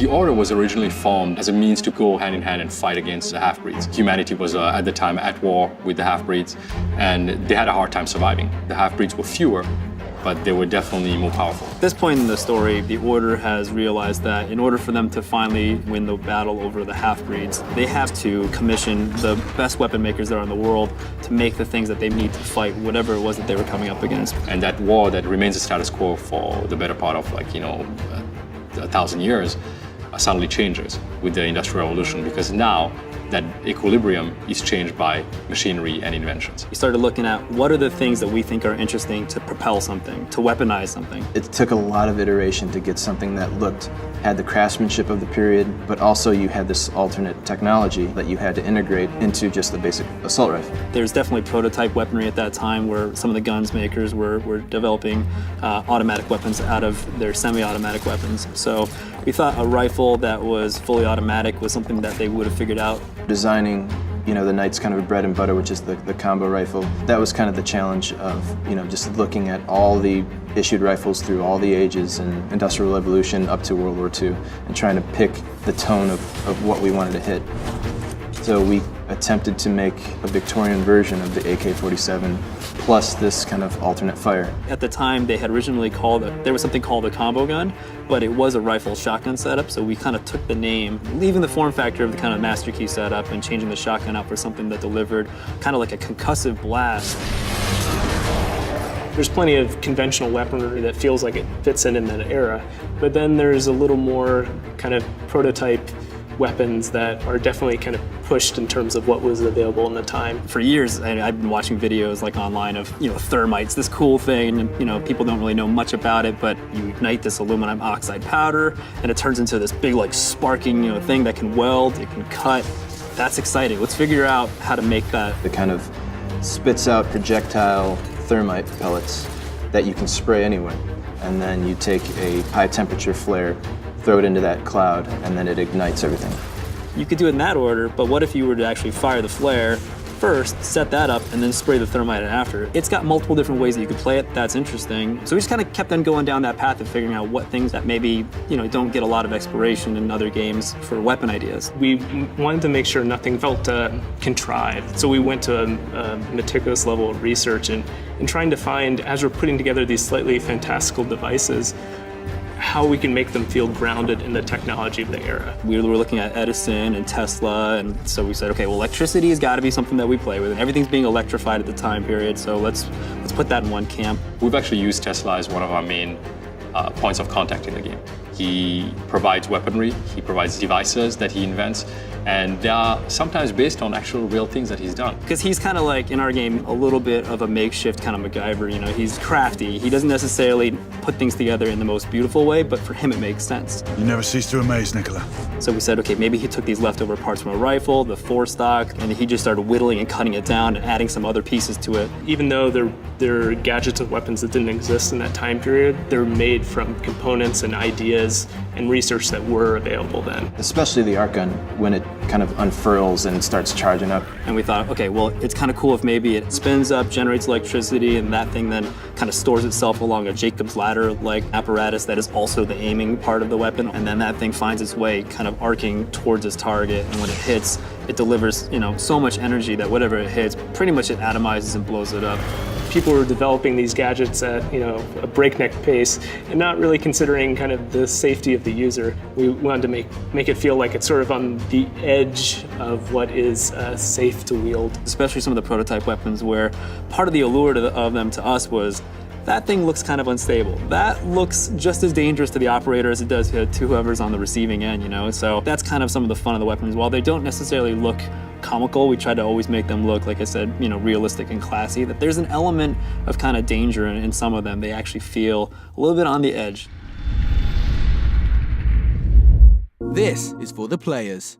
The Order was originally formed as a means to go hand in hand and fight against the half-breeds. Humanity was at the time at war with the half-breeds, and they had a hard time surviving. The half-breeds were fewer, but they were definitely more powerful. At this point in the story, the Order has realized that in order for them to finally win the battle over the half-breeds, they have to commission the best weapon makers there are in the world to make the things that they need to fight whatever it was that they were coming up against. And that war that remains a status quo for the better part of 1,000 years suddenly changes with the Industrial Revolution, because now that equilibrium is changed by machinery and inventions. We started looking at what are the things that we think are interesting to propel something, to weaponize something. It took a lot of iteration to get something that had the craftsmanship of the period, but also you had this alternate technology that you had to integrate into just the basic assault rifle. There's definitely prototype weaponry at that time where some of the guns makers were developing automatic weapons out of their semi-automatic weapons. So we thought a rifle that was fully automatic was something that they would have figured out. Designing, the Knight's kind of bread and butter, which is the combo rifle. That was kind of the challenge of, just looking at all the issued rifles through all the ages and Industrial Revolution up to World War II and trying to pick the tone of what we wanted to hit. So we attempted to make a Victorian version of the AK-47 plus this kind of alternate fire. At the time, they had originally there was something called a combo gun, but it was a rifle shotgun setup, so we kind of took the name, leaving the form factor of the kind of master key setup and changing the shotgun out for something that delivered kind of like a concussive blast. There's plenty of conventional weaponry that feels like it fits in that era, but then there's a little more kind of prototype weapons that are definitely kind of pushed in terms of what was available in the time. For years, I've been watching videos online of, thermites, this cool thing, and people don't really know much about it, but you ignite this aluminum oxide powder, and it turns into this big, sparking, thing that can weld, it can cut. That's exciting. Let's figure out how to make that. It kind of spits out projectile thermite pellets that you can spray anywhere, and then you take a high temperature flare, throw it into that cloud, and then it ignites everything. You could do it in that order, but what if you were to actually fire the flare first, set that up, and then spray the thermite after? It's got multiple different ways that you could play it. That's interesting. So we just kind of kept on going down that path of figuring out what things that maybe, don't get a lot of exploration in other games for weapon ideas. We wanted to make sure nothing felt contrived. So we went to a meticulous level of research and trying to find, as we're putting together these slightly fantastical devices, how we can make them feel grounded in the technology of the era. We were looking at Edison and Tesla, and so we said, okay, well, electricity has got to be something that we play with, and everything's being electrified at the time period, so let's put that in one camp. We've actually used Tesla as one of our main points of contact in the game. He provides weaponry, he provides devices that he invents, and they are sometimes based on actual real things that he's done. Because he's kind of like, in our game, a little bit of a makeshift kind of MacGyver, he's crafty. He doesn't necessarily put things together in the most beautiful way, but for him it makes sense. You never cease to amaze, Nicola. So we said, okay, maybe he took these leftover parts from a rifle, the forestock, and he just started whittling and cutting it down and adding some other pieces to it. Even though they're gadgets and weapons that didn't exist in that time period, they're made from components and ideas and research that were available then. Especially the arc gun, when it kind of unfurls and starts charging up. And we thought, okay, well, it's kind of cool if maybe it spins up, generates electricity, and that thing then kind of stores itself along a Jacob's ladder-like apparatus that is also the aiming part of the weapon, and then that thing finds its way kind of arcing towards its target, and when it hits, it delivers, so much energy that whatever it hits, pretty much it atomizes and blows it up. People were developing these gadgets at a breakneck pace and not really considering kind of the safety of the user. We wanted to make it feel like it's sort of on the edge of what is safe to wield. Especially some of the prototype weapons where part of the allure of them to us was that thing looks kind of unstable. That looks just as dangerous to the operator as it does to whoever's on the receiving end, So that's kind of some of the fun of the weapons. While they don't necessarily look comical, we try to always make them look, like I said, realistic and classy, that there's an element of kind of danger in some of them. They actually feel a little bit on the edge. This is for the players.